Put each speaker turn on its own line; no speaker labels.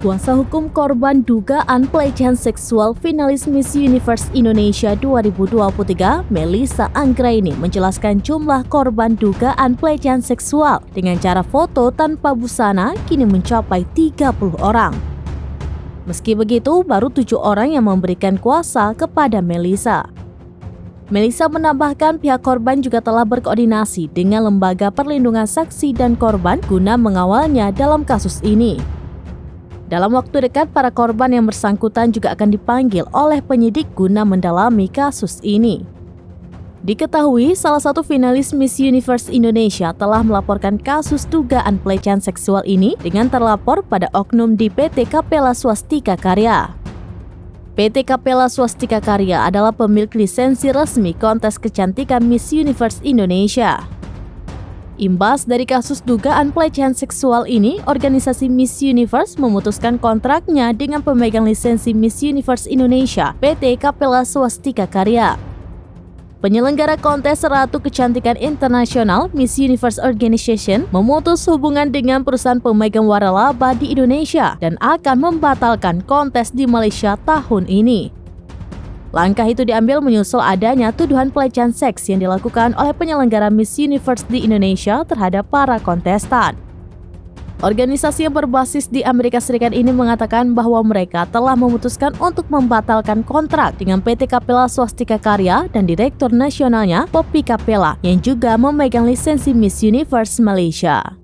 Kuasa hukum korban dugaan pelecehan seksual finalis Miss Universe Indonesia 2023, Melissa Anggraini, menjelaskan jumlah korban dugaan pelecehan seksual dengan cara foto tanpa busana kini mencapai 30 orang. Meski begitu, baru 7 orang yang memberikan kuasa kepada Melissa. Melissa menambahkan pihak korban juga telah berkoordinasi dengan Lembaga Perlindungan Saksi dan Korban guna mengawalnya dalam kasus ini. Dalam waktu dekat, para korban yang bersangkutan juga akan dipanggil oleh penyidik guna mendalami kasus ini. Diketahui, salah satu finalis Miss Universe Indonesia telah melaporkan kasus dugaan pelecehan seksual ini dengan terlapor pada oknum di PT Capella Swastika Karya. PT Capella Swastika Karya adalah pemilik lisensi resmi kontes kecantikan Miss Universe Indonesia. Imbas dari kasus dugaan pelecehan seksual ini, organisasi Miss Universe memutuskan kontraknya dengan pemegang lisensi Miss Universe Indonesia, PT Capella Swastika Karya. Penyelenggara kontes Ratu Kecantikan Internasional Miss Universe Organization memutus hubungan dengan perusahaan pemegang waralaba di Indonesia dan akan membatalkan kontes di Malaysia tahun ini. Langkah itu diambil menyusul adanya tuduhan pelecehan seks yang dilakukan oleh penyelenggara Miss Universe di Indonesia terhadap para kontestan. Organisasi yang berbasis di Amerika Serikat ini mengatakan bahwa mereka telah memutuskan untuk membatalkan kontrak dengan PT Capella Swastika Karya dan Direktur Nasionalnya, Poppy Capella, yang juga memegang lisensi Miss Universe Malaysia.